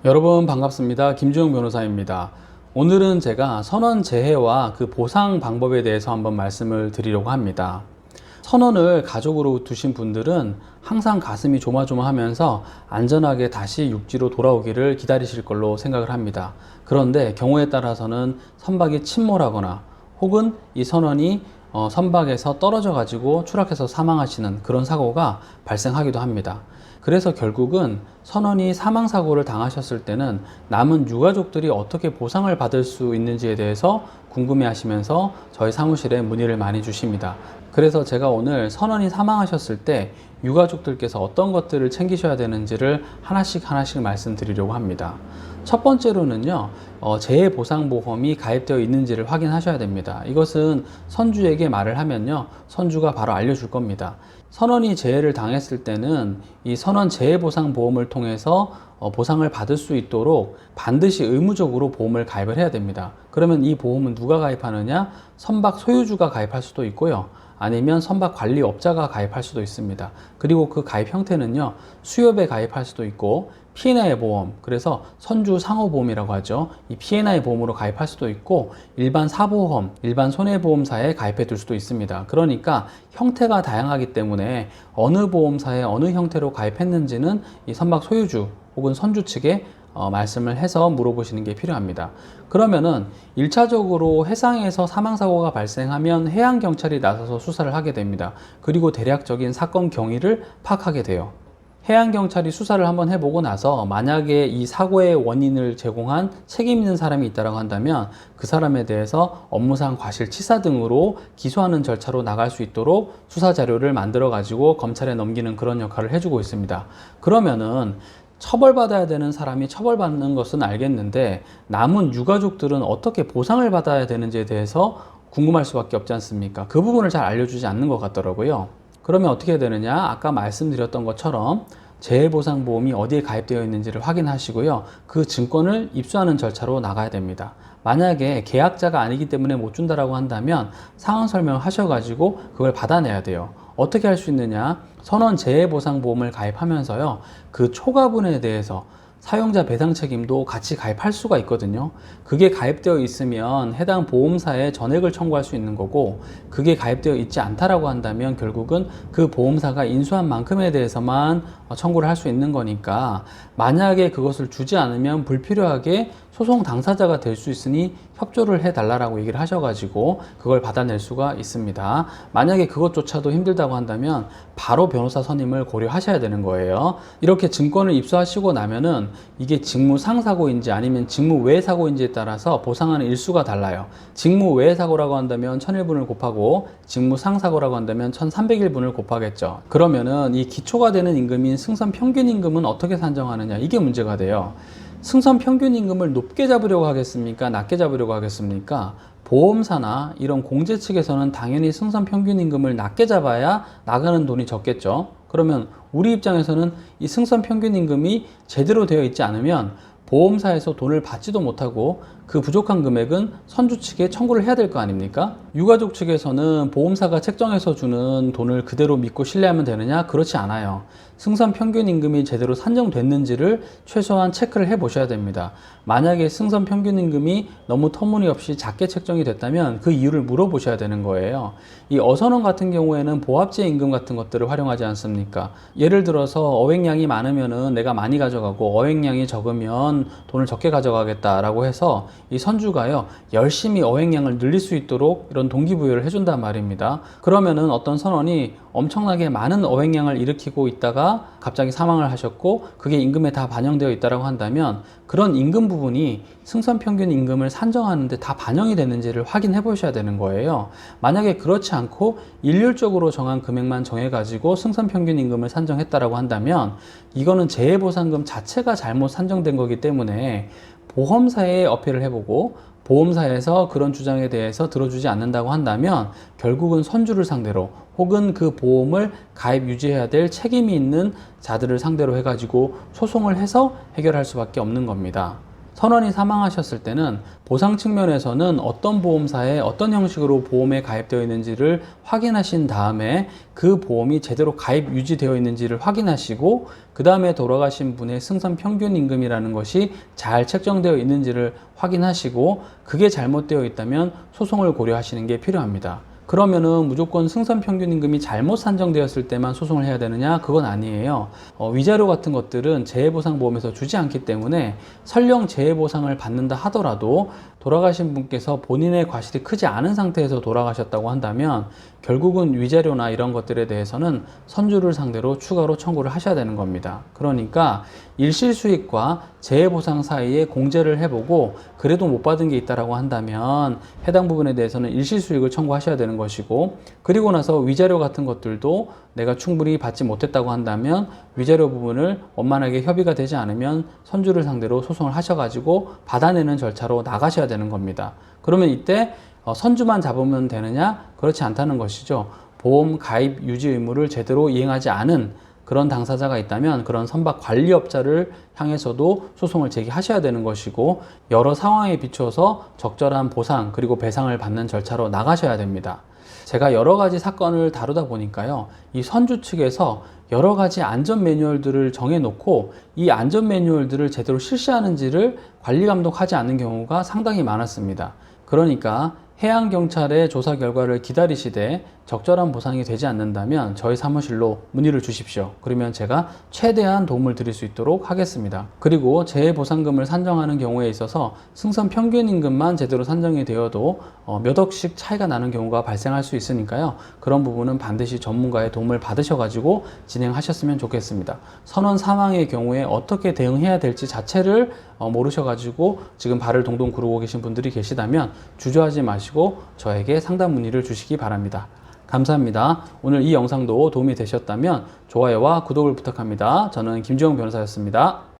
여러분 반갑습니다. 김주영 변호사입니다. 오늘은 제가 선원재해와 그 보상 방법에 대해서 한번 말씀을 드리려고 합니다. 선원을 가족으로 두신 분들은 항상 가슴이 조마조마하면서 안전하게 다시 육지로 돌아오기를 기다리실 걸로 생각을 합니다. 그런데 경우에 따라서는 선박이 침몰하거나 혹은 이 선원이 선박에서 떨어져 가지고 추락해서 사망하시는 그런 사고가 발생하기도 합니다. 그래서 결국은 선원이 사망사고를 당하셨을 때는 남은 유가족들이 어떻게 보상을 받을 수 있는지에 대해서 궁금해 하시면서 저희 사무실에 문의를 많이 주십니다. 그래서 제가 오늘 선원이 사망하셨을 때 유가족들께서 어떤 것들을 챙기셔야 되는지를 하나씩 말씀드리려고 합니다. 첫 번째로는요, 재해보상보험이 가입되어 있는지를 확인하셔야 됩니다. 이것은 선주에게 말을 하면요, 선주가 바로 알려줄 겁니다. 선원이 재해를 당했을 때는 이 선원 재해보상보험을 통해서 보상을 받을 수 있도록 반드시 의무적으로 보험을 가입을 해야 됩니다. 그러면 이 보험은 누가 가입하느냐? 선박 소유주가 가입할 수도 있고요, 아니면 선박 관리업자가 가입할 수도 있습니다. 그리고 그 가입 형태는요, 수협에 가입할 수도 있고 P&I 보험, 그래서 선주 상호보험이라고 하죠. 이 P&I 보험으로 가입할 수도 있고 일반 사보험, 일반 손해보험사에 가입해 둘 수도 있습니다. 그러니까 형태가 다양하기 때문에 어느 보험사에 어느 형태로 가입했는지는 이 선박 소유주 혹은 선주 측에 말씀을 해서 물어보시는 게 필요합니다. 그러면은 1차적으로 해상에서 사망사고가 발생하면 해양경찰이 나서서 수사를 하게 됩니다. 그리고 대략적인 사건 경위를 파악하게 돼요. 해양경찰이 수사를 한번 해보고 나서 만약에 이 사고의 원인을 제공한 책임 있는 사람이 있다고 한다면 그 사람에 대해서 업무상 과실치사 등으로 기소하는 절차로 나갈 수 있도록 수사 자료를 만들어 가지고 검찰에 넘기는 그런 역할을 해주고 있습니다. 그러면은 처벌받아야 되는 사람이 처벌받는 것은 알겠는데 남은 유가족들은 어떻게 보상을 받아야 되는지에 대해서 궁금할 수밖에 없지 않습니까? 그 부분을 잘 알려주지 않는 것 같더라고요. 그러면 어떻게 해야 되느냐? 아까 말씀드렸던 것처럼 재해보상보험이 어디에 가입되어 있는지를 확인하시고요, 그 증권을 입수하는 절차로 나가야 됩니다. 만약에 계약자가 아니기 때문에 못 준다라고 한다면 상황 설명을 하셔가지고 그걸 받아내야 돼요. 어떻게 할 수 있느냐? 선원 재해보상보험을 가입하면서요, 그 초과분에 대해서 사용자 배상 책임도 같이 가입할 수가 있거든요. 그게 가입되어 있으면 해당 보험사에 전액을 청구할 수 있는 거고, 그게 가입되어 있지 않다라고 한다면 결국은 그 보험사가 인수한 만큼에 대해서만 청구를 할 수 있는 거니까, 만약에 그것을 주지 않으면 불필요하게 소송 당사자가 될 수 있으니 협조를 해달라고 얘기를 하셔가지고 그걸 받아낼 수가 있습니다. 만약에 그것조차도 힘들다고 한다면 바로 변호사 선임을 고려하셔야 되는 거예요. 이렇게 증권을 입수하시고 나면은 이게 직무상 사고인지 아니면 직무외 사고인지에 따라서 보상하는 일수가 달라요. 직무외 사고라고 한다면 1001분을 곱하고 직무상 사고라고 한다면 1301분을 곱하겠죠. 그러면은 이 기초가 되는 임금인 승선 평균 임금은 어떻게 산정하느냐, 이게 문제가 돼요. 승선 평균 임금을 높게 잡으려고 하겠습니까? 낮게 잡으려고 하겠습니까? 보험사나 이런 공제 측에서는 당연히 승선 평균 임금을 낮게 잡아야 나가는 돈이 적겠죠. 그러면 우리 입장에서는 이 승선 평균 임금이 제대로 되어 있지 않으면 보험사에서 돈을 받지도 못하고 그 부족한 금액은 선주 측에 청구를 해야 될 거 아닙니까? 유가족 측에서는 보험사가 책정해서 주는 돈을 그대로 믿고 신뢰하면 되느냐? 그렇지 않아요. 승선 평균 임금이 제대로 산정됐는지를 최소한 체크를 해 보셔야 됩니다. 만약에 승선 평균 임금이 너무 터무니없이 작게 책정이 됐다면 그 이유를 물어보셔야 되는 거예요. 이 어선원 같은 경우에는 보합제 임금 같은 것들을 활용하지 않습니까? 예를 들어서 어획량이 많으면은 내가 많이 가져가고 어획량이 적으면 돈을 적게 가져가겠다라고 해서 이 선주가요, 열심히 어획량을 늘릴 수 있도록 이런 동기부여를 해준단 말입니다. 그러면은 어떤 선원이 엄청나게 많은 어획량을 일으키고 있다가 갑자기 사망을 하셨고 그게 임금에 다 반영되어 있다고 한다면 그런 임금 부분이 승선 평균 임금을 산정하는데 다 반영이 되는지를 확인해 보셔야 되는 거예요. 만약에 그렇지 않고 일률적으로 정한 금액만 정해가지고 승선 평균 임금을 산정했다라고 한다면 이거는 재해보상금 자체가 잘못 산정된 거기 때문에 보험사에 어필을 해보고 보험사에서 그런 주장에 대해서 들어주지 않는다고 한다면 결국은 선주를 상대로 혹은 그 보험을 가입 유지해야 될 책임이 있는 자들을 상대로 해가지고 소송을 해서 해결할 수밖에 없는 겁니다. 선원이 사망하셨을 때는 보상 측면에서는 어떤 보험사에 어떤 형식으로 보험에 가입되어 있는지를 확인하신 다음에 그 보험이 제대로 가입 유지되어 있는지를 확인하시고, 그 다음에 돌아가신 분의 승선 평균 임금이라는 것이 잘 책정되어 있는지를 확인하시고, 그게 잘못되어 있다면 소송을 고려하시는 게 필요합니다. 그러면은 무조건 승선 평균 임금이 잘못 산정되었을 때만 소송을 해야 되느냐? 그건 아니에요. 위자료 같은 것들은 재해보상보험에서 주지 않기 때문에 설령 재해보상을 받는다 하더라도 돌아가신 분께서 본인의 과실이 크지 않은 상태에서 돌아가셨다고 한다면 결국은 위자료나 이런 것들에 대해서는 선주를 상대로 추가로 청구를 하셔야 되는 겁니다. 그러니까 일시수익과 재해보상 사이에 공제를 해보고 그래도 못 받은 게 있다라고 한다면 해당 부분에 대해서는 일시수익을 청구하셔야 되는 것이고, 그리고 나서 위자료 같은 것들도 내가 충분히 받지 못했다고 한다면 위자료 부분을 원만하게 협의가 되지 않으면 선주를 상대로 소송을 하셔가지고 받아내는 절차로 나가셔야 되는 겁니다. 그러면 이때 선주만 잡으면 되느냐? 그렇지 않다는 것이죠. 보험 가입 유지 의무를 제대로 이행하지 않은 그런 당사자가 있다면 그런 선박 관리업자를 향해서도 소송을 제기하셔야 되는 것이고, 여러 상황에 비추어서 적절한 보상 그리고 배상을 받는 절차로 나가셔야 됩니다. 제가 여러 가지 사건을 다루다 보니까요, 이 선주 측에서 여러 가지 안전 매뉴얼들을 정해놓고 이 안전 매뉴얼들을 제대로 실시하는지를 관리 감독하지 않는 경우가 상당히 많았습니다. 그러니까 해양경찰의 조사 결과를 기다리시되 적절한 보상이 되지 않는다면 저희 사무실로 문의를 주십시오. 그러면 제가 최대한 도움을 드릴 수 있도록 하겠습니다. 그리고 재해보상금을 산정하는 경우에 있어서 승선 평균임금만 제대로 산정이 되어도 몇 억씩 차이가 나는 경우가 발생할 수 있으니까요. 그런 부분은 반드시 전문가의 도움을 받으셔가지고 진행하셨으면 좋겠습니다. 선원 사망의 경우에 어떻게 대응해야 될지 자체를 모르셔가지고 지금 발을 동동 구르고 계신 분들이 계시다면 주저하지 마시고 저에게 상담 문의를 주시기 바랍니다. 감사합니다. 오늘 이 영상도 도움이 되셨다면 좋아요와 구독을 부탁합니다. 저는 김주영 변호사였습니다.